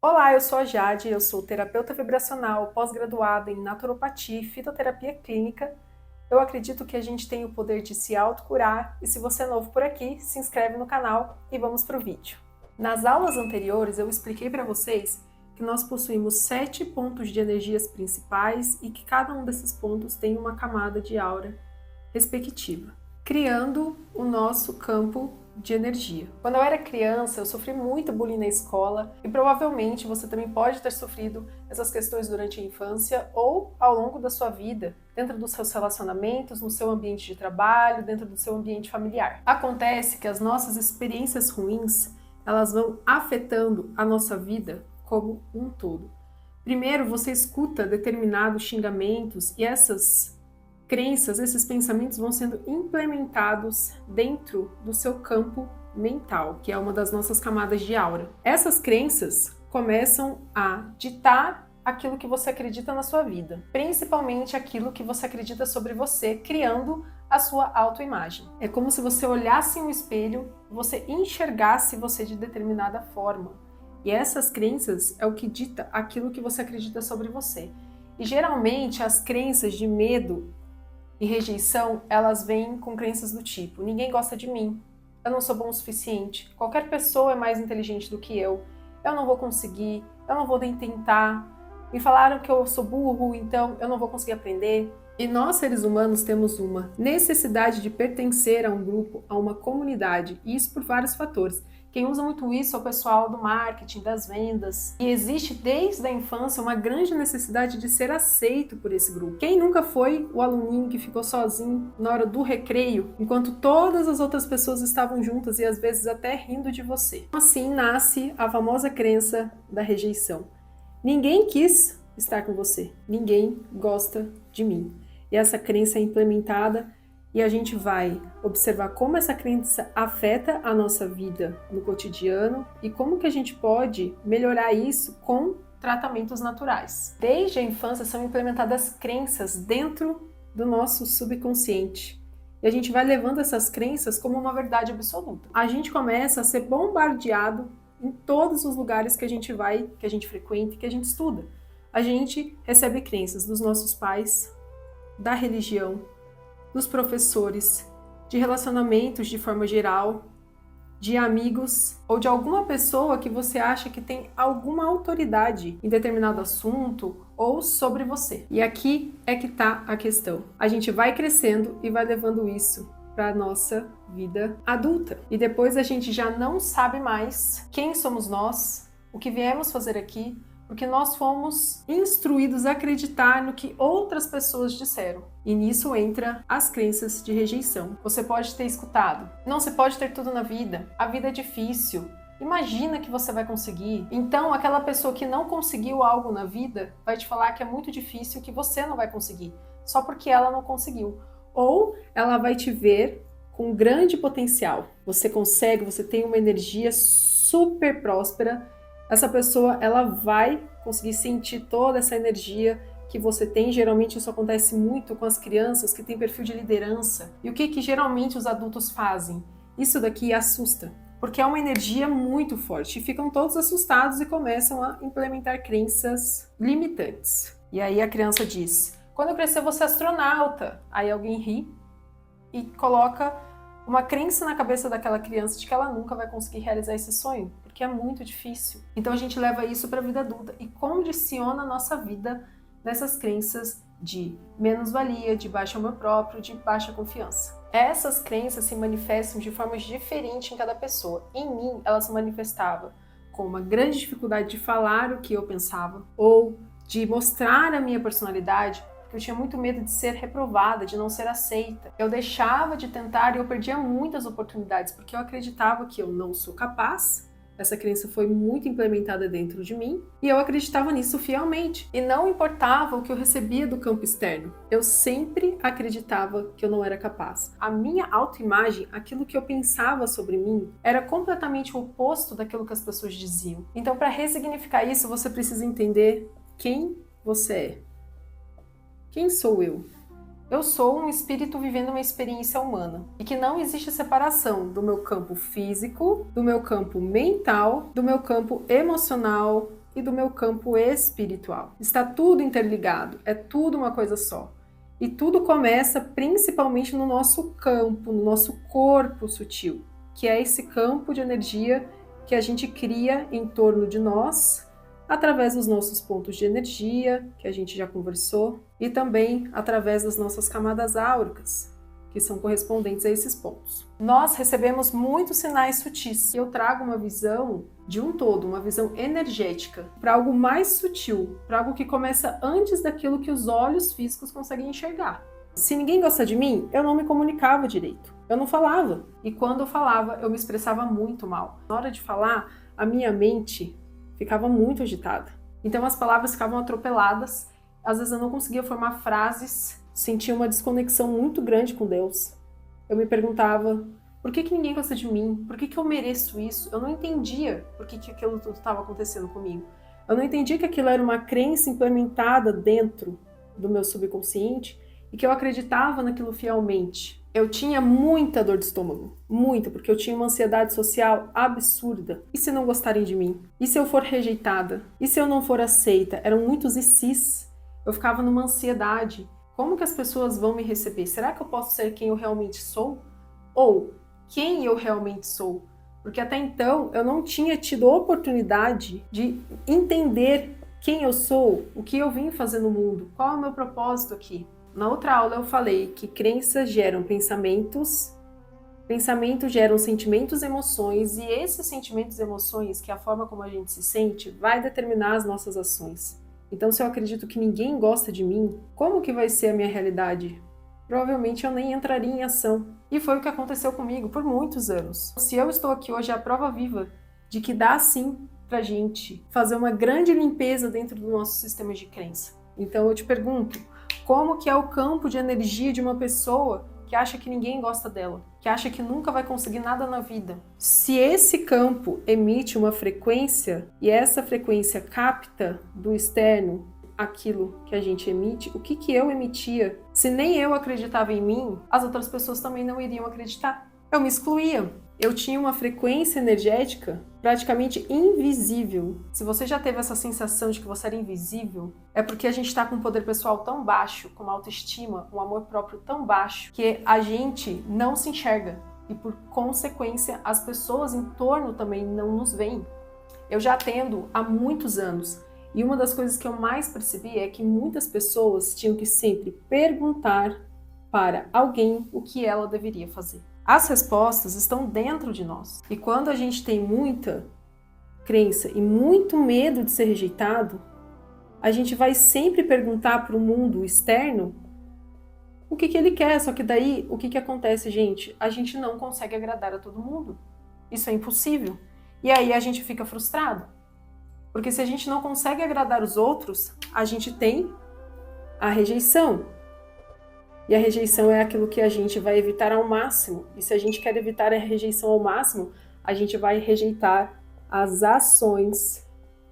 Olá, eu sou a Jade, eu sou terapeuta vibracional, pós-graduada em naturopatia e fitoterapia clínica. Eu acredito que a gente tem o poder de se autocurar e se você é novo por aqui, se inscreve no canal e vamos para o vídeo. Nas aulas anteriores eu expliquei para vocês que nós possuímos 7 pontos de energias principais e que cada um desses pontos tem uma camada de aura respectiva, criando o nosso campo de energia. Quando eu era criança, eu sofri muito bullying na escola e provavelmente você também pode ter sofrido essas questões durante a infância ou ao longo da sua vida, dentro dos seus relacionamentos, no seu ambiente de trabalho, dentro do seu ambiente familiar. Acontece que as nossas experiências ruins, elas vão afetando a nossa vida como um todo. Primeiro, você escuta determinados xingamentos e essas crenças, esses pensamentos vão sendo implementados dentro do seu campo mental, que é uma das nossas camadas de aura. Essas crenças começam a ditar aquilo que você acredita na sua vida, principalmente aquilo que você acredita sobre você, criando a sua autoimagem. É como se você olhasse em um espelho, você enxergasse você de determinada forma. E essas crenças é o que dita aquilo que você acredita sobre você. E geralmente as crenças de medo e rejeição, elas vêm com crenças do tipo: ninguém gosta de mim, eu não sou bom o suficiente, qualquer pessoa é mais inteligente do que eu não vou conseguir, eu não vou nem tentar, me falaram que eu sou burro, então eu não vou conseguir aprender. E nós, seres humanos, temos uma necessidade de pertencer a um grupo, a uma comunidade, e isso por vários fatores. Quem usa muito isso é o pessoal do marketing, das vendas. E existe desde a infância uma grande necessidade de ser aceito por esse grupo. Quem nunca foi o aluninho que ficou sozinho na hora do recreio, enquanto todas as outras pessoas estavam juntas e às vezes até rindo de você? Assim nasce a famosa crença da rejeição. Ninguém quis estar com você, ninguém gosta de mim. E essa crença é implementada e a gente vai observar como essa crença afeta a nossa vida no cotidiano e como que a gente pode melhorar isso com tratamentos naturais. Desde a infância são implementadas crenças dentro do nosso subconsciente. E a gente vai levando essas crenças como uma verdade absoluta. A gente começa a ser bombardeado em todos os lugares que a gente vai, que a gente frequenta, que a gente estuda. A gente recebe crenças dos nossos pais, da religião, dos professores, de relacionamentos de forma geral, de amigos ou de alguma pessoa que você acha que tem alguma autoridade em determinado assunto ou sobre você. E aqui é que está a questão. A gente vai crescendo e vai levando isso para a nossa vida adulta. E depois a gente já não sabe mais quem somos nós, o que viemos fazer aqui, porque nós fomos instruídos a acreditar no que outras pessoas disseram. E nisso entra as crenças de rejeição. Você pode ter escutado: não se pode ter tudo na vida, a vida é difícil, imagina que você vai conseguir. Então aquela pessoa que não conseguiu algo na vida vai te falar que é muito difícil, que você não vai conseguir, só porque ela não conseguiu. Ou ela vai te ver com grande potencial. Você consegue, você tem uma energia super próspera. Essa pessoa, ela vai conseguir sentir toda essa energia que você tem. Geralmente isso acontece muito com as crianças que têm perfil de liderança. E o que geralmente os adultos fazem? Isso daqui assusta, porque é uma energia muito forte. E ficam todos assustados e começam a implementar crenças limitantes. E aí a criança diz: quando eu crescer eu vou ser astronauta. Aí alguém ri e coloca uma crença na cabeça daquela criança de que ela nunca vai conseguir realizar esse sonho, porque é muito difícil. Então a gente leva isso para a vida adulta e condiciona a nossa vida nessas crenças de menos-valia, de baixo amor próprio, de baixa confiança. Essas crenças se manifestam de formas diferentes em cada pessoa. Em mim, ela se manifestava com uma grande dificuldade de falar o que eu pensava ou de mostrar a minha personalidade. Eu tinha muito medo de ser reprovada, de não ser aceita. Eu deixava de tentar e eu perdia muitas oportunidades, porque eu acreditava que eu não sou capaz. Essa crença foi muito implementada dentro de mim e eu acreditava nisso fielmente. E não importava o que eu recebia do campo externo, eu sempre acreditava que eu não era capaz. A minha autoimagem, aquilo que eu pensava sobre mim, era completamente o oposto daquilo que as pessoas diziam. Então, para ressignificar isso, você precisa entender quem você é. Quem sou eu? Eu sou um espírito vivendo uma experiência humana e que não existe separação do meu campo físico, do meu campo mental, do meu campo emocional e do meu campo espiritual. Está tudo interligado, é tudo uma coisa só. E tudo começa principalmente no nosso campo, no nosso corpo sutil, que é esse campo de energia que a gente cria em torno de nós, através dos nossos pontos de energia, que a gente já conversou, e também através das nossas camadas áuricas, que são correspondentes a esses pontos. Nós recebemos muitos sinais sutis. Eu trago uma visão de um todo, uma visão energética, para algo mais sutil, para algo que começa antes daquilo que os olhos físicos conseguem enxergar. Se ninguém gosta de mim, eu não me comunicava direito. Eu não falava. E quando eu falava, eu me expressava muito mal. Na hora de falar, a minha mente ficava muito agitada. Então as palavras ficavam atropeladas. Às vezes eu não conseguia formar frases. Sentia uma desconexão muito grande com Deus. Eu me perguntava, por que ninguém gosta de mim? Por que eu mereço isso? Eu não entendia por que aquilo tudo estava acontecendo comigo. Eu não entendia que aquilo era uma crença implementada dentro do meu subconsciente e que eu acreditava naquilo fielmente. Eu tinha muita dor de estômago, muita, porque eu tinha uma ansiedade social absurda. E se não gostarem de mim? E se eu for rejeitada? E se eu não for aceita? Eram muitos e sis. Eu ficava numa ansiedade. Como que as pessoas vão me receber? Será que eu posso ser quem eu realmente sou? Ou quem eu realmente sou? Porque até então eu não tinha tido a oportunidade de entender quem eu sou, o que eu vim fazer no mundo, qual é o meu propósito aqui. Na outra aula eu falei que crenças geram pensamentos, pensamentos geram sentimentos e emoções, e esses sentimentos e emoções, que é a forma como a gente se sente, vai determinar as nossas ações. Então, se eu acredito que ninguém gosta de mim, como que vai ser a minha realidade? Provavelmente eu nem entraria em ação. E foi o que aconteceu comigo por muitos anos. Se eu estou aqui hoje, é a prova viva de que dá sim pra gente fazer uma grande limpeza dentro do nosso sistema de crença. Então eu te pergunto, como que é o campo de energia de uma pessoa que acha que ninguém gosta dela, que acha que nunca vai conseguir nada na vida? Se esse campo emite uma frequência e essa frequência capta do externo aquilo que a gente emite, o que eu emitia? Se nem eu acreditava em mim, as outras pessoas também não iriam acreditar. Eu me excluía. Eu tinha uma frequência energética praticamente invisível. Se você já teve essa sensação de que você era invisível, é porque a gente está com um poder pessoal tão baixo, com uma autoestima, um amor próprio tão baixo, que a gente não se enxerga. E por consequência, as pessoas em torno também não nos veem. Eu já atendo há muitos anos. E uma das coisas que eu mais percebi é que muitas pessoas tinham que sempre perguntar para alguém o que ela deveria fazer. As respostas estão dentro de nós. E quando a gente tem muita crença e muito medo de ser rejeitado, a gente vai sempre perguntar para o mundo externo o que ele quer. Só que daí, o que acontece, gente? A gente não consegue agradar a todo mundo. Isso é impossível. E aí a gente fica frustrado. Porque se a gente não consegue agradar os outros, a gente tem a rejeição. E a rejeição é aquilo que a gente vai evitar ao máximo. E se a gente quer evitar a rejeição ao máximo, a gente vai rejeitar as ações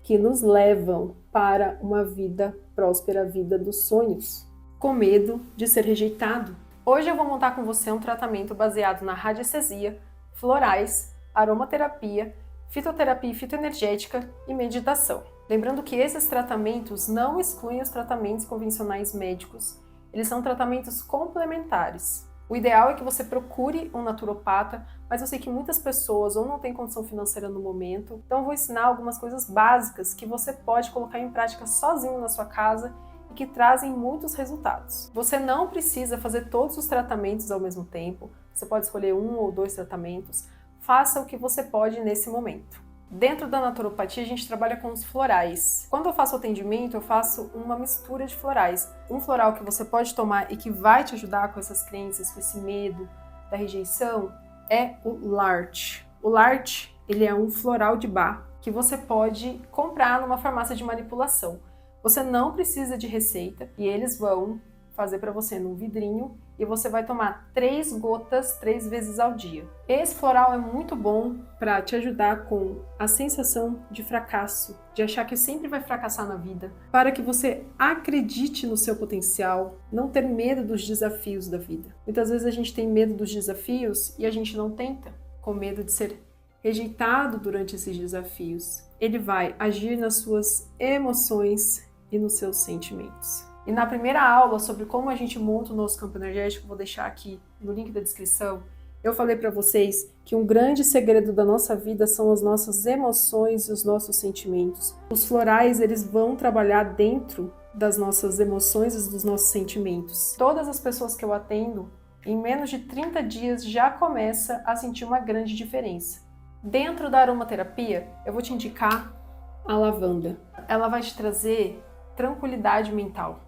que nos levam para uma vida próspera, a vida dos sonhos, com medo de ser rejeitado. Hoje eu vou montar com você um tratamento baseado na radiestesia, florais, aromaterapia, fitoterapia e fitoenergética e meditação. Lembrando que esses tratamentos não excluem os tratamentos convencionais médicos, eles são tratamentos complementares. O ideal é que você procure um naturopata, mas eu sei que muitas pessoas ou não têm condição financeira no momento, então eu vou ensinar algumas coisas básicas que você pode colocar em prática sozinho na sua casa e que trazem muitos resultados. Você não precisa fazer todos os tratamentos ao mesmo tempo, você pode escolher 1 ou 2 tratamentos, faça o que você pode nesse momento. Dentro da naturopatia, a gente trabalha com os florais. Quando eu faço atendimento, eu faço uma mistura de florais. Um floral que você pode tomar e que vai te ajudar com essas crenças, com esse medo da rejeição, é o Larch. O Larch, ele é um floral de Bach que você pode comprar numa farmácia de manipulação. Você não precisa de receita e eles vão fazer para você num vidrinho e você vai tomar 3 gotas 3 vezes ao dia. Esse floral é muito bom para te ajudar com a sensação de fracasso, de achar que sempre vai fracassar na vida, para que você acredite no seu potencial, não ter medo dos desafios da vida. Muitas vezes a gente tem medo dos desafios e a gente não tenta, com medo de ser rejeitado durante esses desafios. ele vai agir nas suas emoções e nos seus sentimentos. E na primeira aula sobre como a gente monta o nosso campo energético, vou deixar aqui no link da descrição, eu falei para vocês que um grande segredo da nossa vida são as nossas emoções e os nossos sentimentos. Os florais, eles vão trabalhar dentro das nossas emoções e dos nossos sentimentos. Todas as pessoas que eu atendo, em menos de 30 dias já começa a sentir uma grande diferença. Dentro da aromaterapia, eu vou te indicar a lavanda. Ela vai te trazer tranquilidade mental.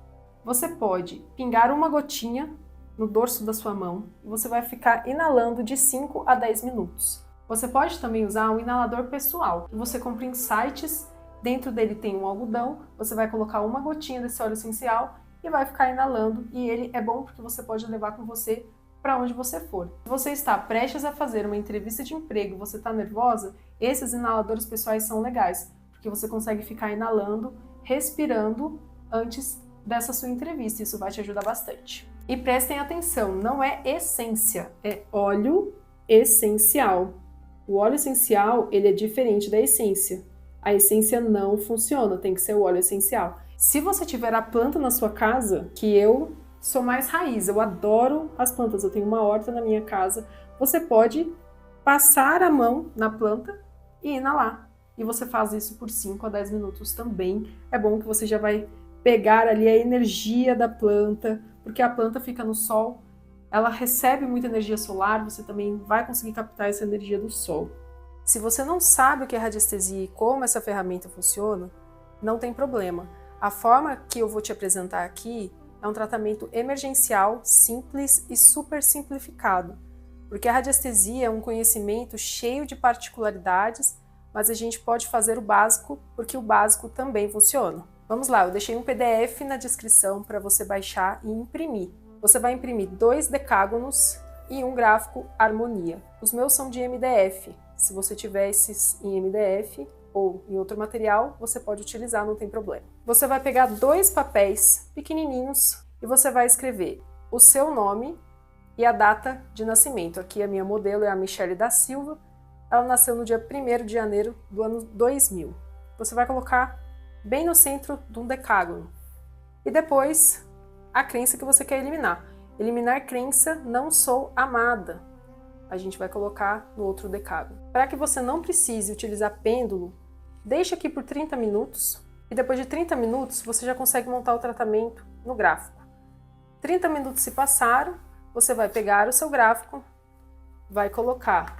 Você pode pingar uma gotinha no dorso da sua mão e você vai ficar inalando de 5 a 10 minutos. Você pode também usar um inalador pessoal, que você compra em sites, dentro dele tem um algodão, você vai colocar uma gotinha desse óleo essencial e vai ficar inalando, e ele é bom porque você pode levar com você para onde você for. Se você está prestes a fazer uma entrevista de emprego e você está nervosa, esses inaladores pessoais são legais, porque você consegue ficar inalando, respirando antes dessa sua entrevista, isso vai te ajudar bastante. E prestem atenção, não é essência, é óleo essencial. O óleo essencial, ele é diferente da essência. A essência não funciona, tem que ser o óleo essencial. Se você tiver a planta na sua casa, que eu sou mais raiz, eu adoro as plantas, eu tenho uma horta na minha casa, você pode passar a mão na planta e inalar. E você faz isso por 5 a 10 minutos também. É bom que você já vai pegar ali a energia da planta, porque a planta fica no sol, ela recebe muita energia solar, você também vai conseguir captar essa energia do sol. Se você não sabe o que é radiestesia e como essa ferramenta funciona, não tem problema. A forma que eu vou te apresentar aqui é um tratamento emergencial, simples e super simplificado, porque a radiestesia é um conhecimento cheio de particularidades, mas a gente pode fazer o básico, porque o básico também funciona. Vamos lá, eu deixei um PDF na descrição para você baixar e imprimir. Você vai imprimir 2 decágonos e um gráfico harmonia. Os meus são de MDF. Se você tiver esses em MDF ou em outro material, você pode utilizar, não tem problema. Você vai pegar 2 papéis pequenininhos e você vai escrever o seu nome e a data de nascimento. Aqui a minha modelo é a Michele da Silva. Ela nasceu no dia 1º de janeiro do ano 2000. Você vai colocar bem no centro de um decágono. E depois, a crença que você quer eliminar. Eliminar crença, não sou amada. A gente vai colocar no outro decágono. Para que você não precise utilizar pêndulo, deixa aqui por 30 minutos. E depois de 30 minutos, você já consegue montar o tratamento no gráfico. 30 minutos se passaram, você vai pegar o seu gráfico, vai colocar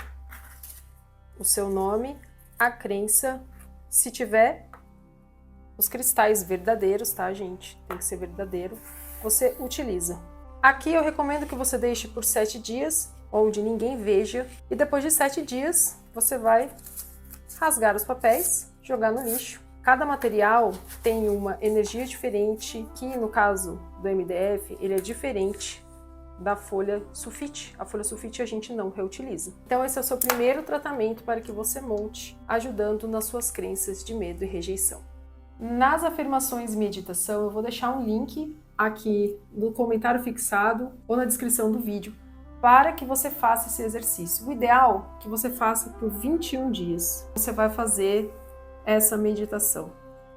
o seu nome, a crença, se tiver os cristais verdadeiros, tá, gente? Tem que ser verdadeiro. Você utiliza. Aqui eu recomendo que você deixe por 7 dias, onde ninguém veja. E depois de 7 dias, você vai rasgar os papéis, jogar no lixo. Cada material tem uma energia diferente, que no caso do MDF, ele é diferente da folha sulfite. A folha sulfite a gente não reutiliza. Então esse é o seu primeiro tratamento para que você monte, ajudando nas suas crenças de medo e rejeição. Nas afirmações e meditação, eu vou deixar um link aqui no comentário fixado ou na descrição do vídeo para que você faça esse exercício. O ideal é que você faça por 21 dias. Você vai fazer essa meditação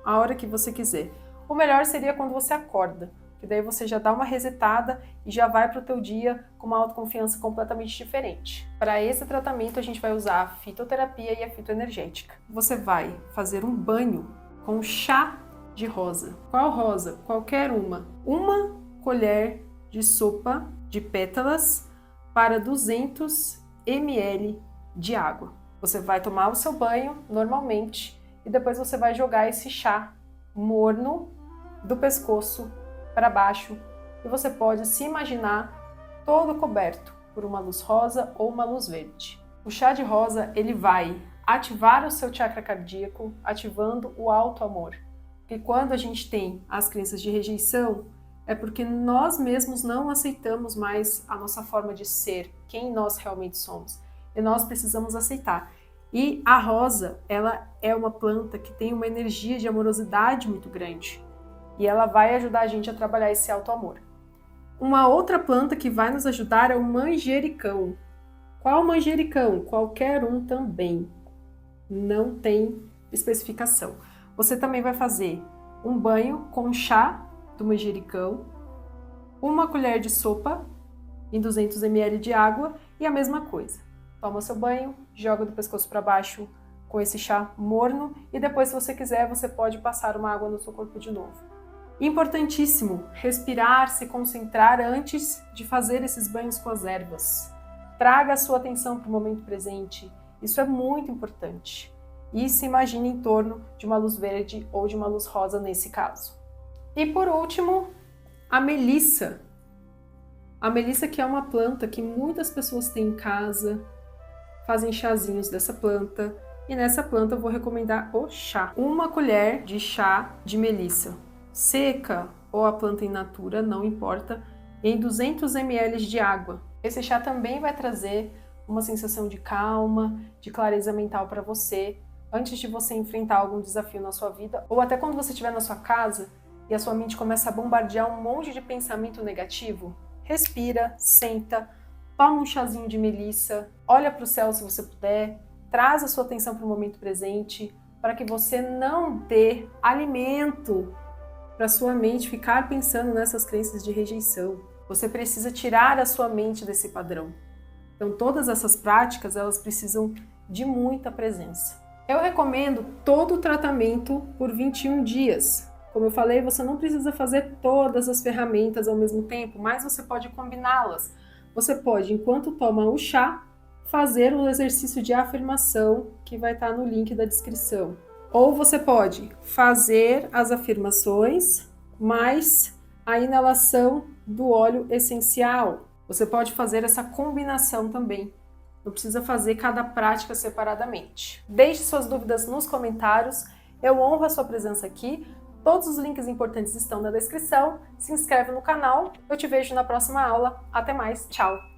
a hora que você quiser. O melhor seria quando você acorda, que daí você já dá uma resetada e já vai para o teu dia com uma autoconfiança completamente diferente. Para esse tratamento, a gente vai usar a fitoterapia e a fitoenergética. Você vai fazer um banho com chá de rosa. Qual rosa? Qualquer uma. 1 colher de sopa de pétalas para 200 ml de água. Você vai tomar o seu banho normalmente e depois você vai jogar esse chá morno do pescoço para baixo e você pode se imaginar todo coberto por uma luz rosa ou uma luz verde. O chá de rosa, ele vai ativar o seu chakra cardíaco, ativando o alto amor. E quando a gente tem as crenças de rejeição, é porque nós mesmos não aceitamos mais a nossa forma de ser, quem nós realmente somos. E nós precisamos aceitar. E a rosa, ela é uma planta que tem uma energia de amorosidade muito grande. E ela vai ajudar a gente a trabalhar esse alto amor. Uma outra planta que vai nos ajudar é o manjericão. Qual manjericão? Qualquer um também. Não tem especificação. Você também vai fazer um banho com chá do manjericão, uma colher de sopa em 200 ml de água e a mesma coisa. Toma seu banho, joga do pescoço para baixo com esse chá morno e depois, se você quiser, você pode passar uma água no seu corpo de novo. Importantíssimo, respirar, se concentrar antes de fazer esses banhos com as ervas. Traga a sua atenção para o momento presente, isso é muito importante. E se imagine em torno de uma luz verde ou de uma luz rosa nesse caso. E por último, a melissa. A melissa, que é uma planta que muitas pessoas têm em casa, fazem chazinhos dessa planta. E nessa planta eu vou recomendar o chá. Uma colher de chá de melissa, seca ou a planta in natura, não importa, em 200 ml de água. Esse chá também vai trazer uma sensação de calma, de clareza mental para você, antes de você enfrentar algum desafio na sua vida, ou até quando você estiver na sua casa e a sua mente começa a bombardear um monte de pensamento negativo. Respira, senta, toma um chazinho de melissa, olha para o céu se você puder, traz a sua atenção para o momento presente, para que você não dê alimento para sua mente ficar pensando nessas crenças de rejeição. Você precisa tirar a sua mente desse padrão. Então, todas essas práticas, elas precisam de muita presença. Eu recomendo todo o tratamento por 21 dias. Como eu falei, você não precisa fazer todas as ferramentas ao mesmo tempo, mas você pode combiná-las. Você pode, enquanto toma o chá, fazer um exercício de afirmação que vai estar no link da descrição. Ou você pode fazer as afirmações mais a inalação do óleo essencial. Você pode fazer essa combinação também. Não precisa fazer cada prática separadamente. Deixe suas dúvidas nos comentários. Eu honro a sua presença aqui. Todos os links importantes estão na descrição. Se inscreve no canal. Eu te vejo na próxima aula. Até mais. Tchau!